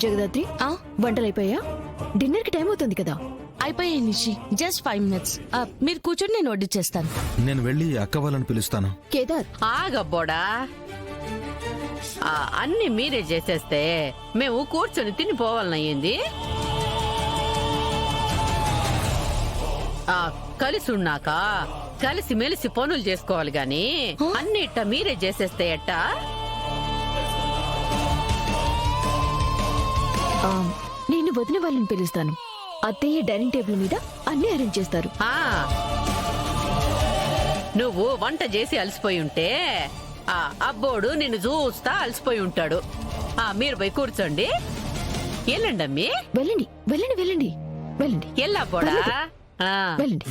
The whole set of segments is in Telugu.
జగదాత్రి వంటలైపోయా? డిన్నర్ కి టైం అవుతుంది కదా. అయిపోయాయి నిషి, జస్ట్ 5 minutes. మీరు కూర్చొని నేను వడ్డీ చేస్తాను. నేను వెళ్ళి అక్క వాళ్ళని పిలుస్తాను. కేదార్ ఆగబ్బోడా, అన్ని మీరే చేసేస్తే మేము కూర్చొని తినిపోవాలనయ్యింది. కలిసి ఉన్నాక కలిసి మెలిసి పనులు చేసుకోవాలి గాని అన్ని ఇట్ట మీరే చేసేస్తే ఎట్టా? నేను వదిన వాళ్ళని పిలుస్తాను. అత్తయ్య డైనింగ్ టేబుల్ మీద అన్ని అరేంజ్ చేస్తారు. నువ్వు వంట చేసి అలసిపోయి ఉంటే అబ్బోడు నిన్ను చూస్తా అలసిపోయి ఉంటాడు. మీరు పోయి కూర్చోండి. వెళ్ళండి అమ్మి, వెళ్ళండి వెళ్ళండి వెళ్ళండి వెళ్ళండి. వెళ్ళబ్బోడా, వెళ్ళండి.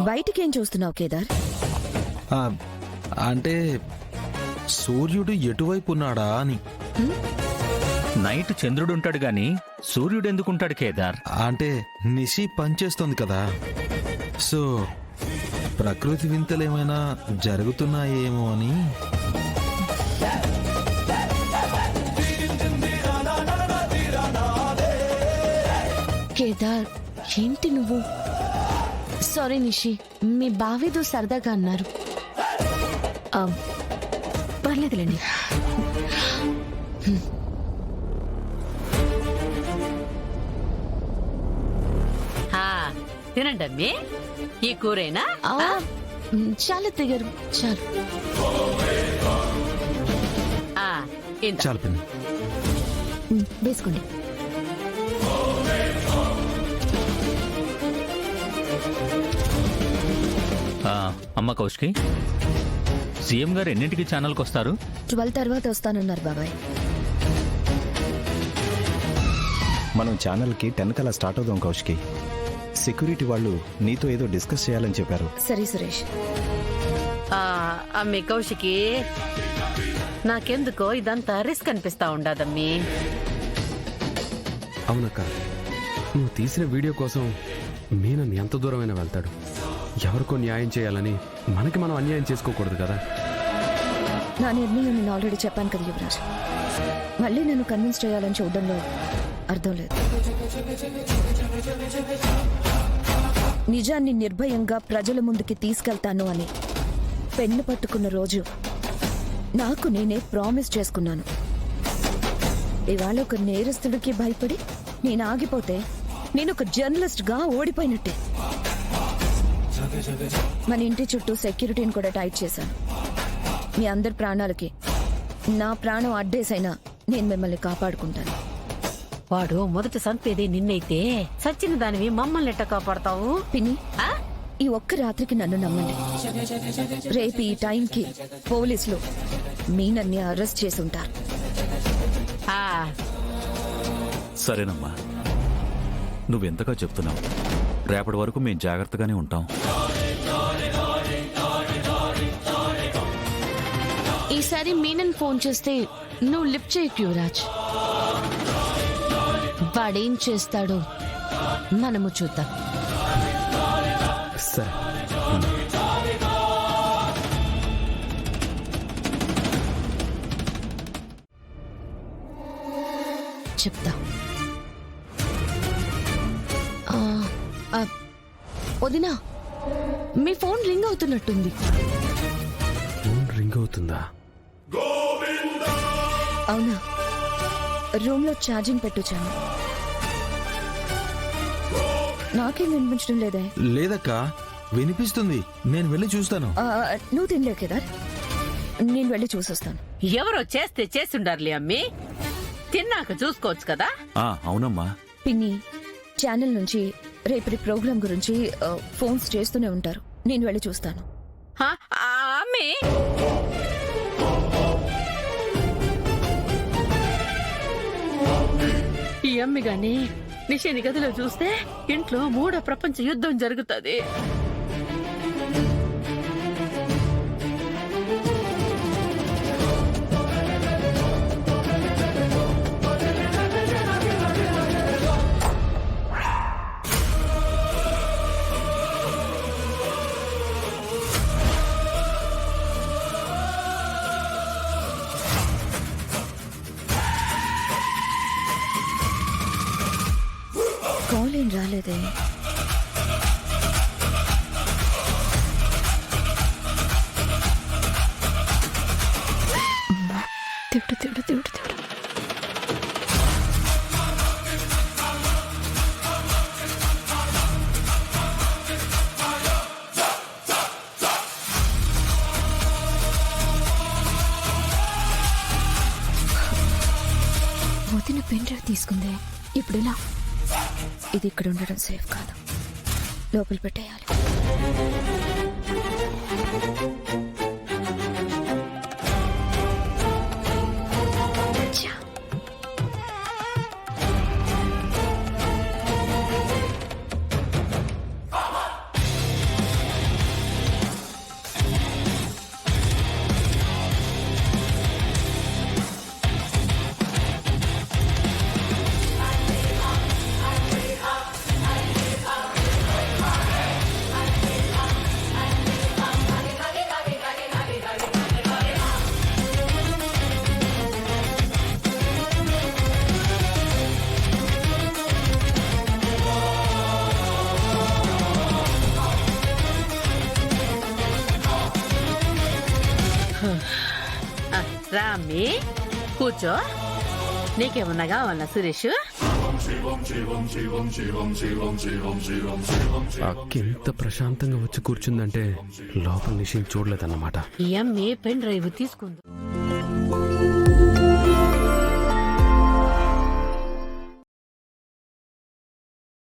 బయటికేం చూస్తున్నావు కేదార్? అంటే సూర్యుడు ఎటువైపు ఉన్నాడా అని. నైట్ చంద్రుడు ఉంటాడు గాని సూర్యుడు ఎందుకుంటాడు కేదార్? అంటే నిషి పనిచేస్తుంది కదా, సో ప్రకృతి వింతలేమైనా జరుగుతున్నాయేమో అని. కేదార్ ఏంటి నువ్వు? సారీ నిషి, మీ బావేదో సరదాగా అన్నారు. పర్లేదులేండి. తినండి అమ్మి. ఈ కూరేనా? చాలా తిగరు, చాలు. చాలు పిన్ని, వేసుకోండి. అమ్మ కౌశికి, సీఎం గారు ఎన్నింటికి ఛానల్కి వస్తారు? 12 తర్వాత వస్తానన్నారు బాబాయ్. మనం ఛానల్కి 10 కల్లా స్టార్ట్ అవుదాం కౌశికి. సెక్యూరిటీ వాళ్ళు నీతో ఏదో డిస్కస్ చేయాలని చెప్పారు. సరే సురేష్. అమ్మి కౌశికి, నాకెందుకో ఇదంతా రిస్క్ అనిపిస్తా ఉండదమ్మీ. అవునక్క, నువ్వు తీసిన వీడియో కోసం మీనన్ ఎంత దూరమైనా వెళ్తాడు. ఎవరికో న్యాయం చేయాలని మనకి మనం అన్యాయం చేసుకోకూడదు కదా. నా నిర్ణయం నేను ఆల్రెడీ చెప్పాను కదా యువరాజ్. మళ్ళీ నన్ను కన్విన్స్ చేయాలని చూడడంలో అర్థం లేదు. నిజాన్ని నిర్భయంగా ప్రజల ముందుకి తీసుకెళ్తాను అని పెన్ను పట్టుకున్న రోజు నాకు నేనే ప్రామిస్ చేసుకున్నాను. ఇవాళ ఒక నేరస్తుడికి భయపడి నేను ఆగిపోతే నేను ఒక జర్నలిస్ట్ గా ఓడిపోయినట్టే. మన ఇంటి చుట్టూ సెక్యూరిటీని కూడా టైట్ చేశాను. మీ అందరి ప్రాణాలకి నా ప్రాణం అడ్డేసైనా నేను మిమ్మల్ని కాపాడుకుంటాను. వాడు మొదట సంపేది నిన్నైతే సచ్చిన దానివి మమ్మల్ని ఎట్ట కాపాడతావు పిన్ని? ఈ ఒక్క రాత్రికి నన్ను నమ్మండి. రేపు ఈ టైంకి పోలీసులు మీనన్ని అరెస్ట్ చేసి ఉంటారు. సరేనమ్మా, నువ్వెంతగా చెప్తున్నావు. రేపటి వరకు మేము జాగ్రత్తగానే ఉంటాం. ఈసారి మీనన్ ఫోన్ చేస్తే నువ్వు లిఫ్ట్ చేయకు యువరాజ్. వాడేం చేస్తాడో మనము చూద్దాం. సరే. చెప్తా. వదినా, మీ ఫోన్ రింగ్ అవుతున్నట్టుంది. ఫోన్ రింగ్ అవుతుందా? అవునా? రూమ్ లో ఛార్జింగ్ పెట్టొచ్చాను. నాకేం వినిపించడం లేదే. లేదక్క, వినిపిస్తుంది. నేను వెళ్ళి చూస్తాను. నువ్వు తినలేవు కదా, నేను వెళ్ళి చూసొస్తాను. ఎవరో చేస్తే చేసుండారులే అమ్మి, తిన్నాక చూసుకోవచ్చు కదా. అవునమ్మా. పిన్ని, ఛానల్ నుంచి రేపటి ప్రోగ్రాం గురించి ఫోన్స్ చేస్తూనే ఉంటారు. నేను వెళ్ళి చూస్తాను. అమ్మి, ఈ అమ్మి గాని నిషేని గదిలో చూస్తే ఇంట్లో 3వ ప్రపంచ యుద్ధం జరుగుతుంది. దేవుడు దేవుడు దేవుడు దేవుడు. వదిన పెన్ డ్రైవ్ తీసుకుందే, ఇప్పుడు ఎలా? ఇది ఇక్కడ ఉండడం సేఫ్ కాదు, లోపల పెట్టేయాలి. ఛా. రామ్మి కూర్చో. నీకేమన్నా కావాలా సురేష్? అక్కింత ప్రశాంతంగా వచ్చి కూర్చుందంటే లోపల నిషి చూడలేదన్నమాట. ఈ అమ్మి పెన్ డ్రైవ్ తీసుకుంది.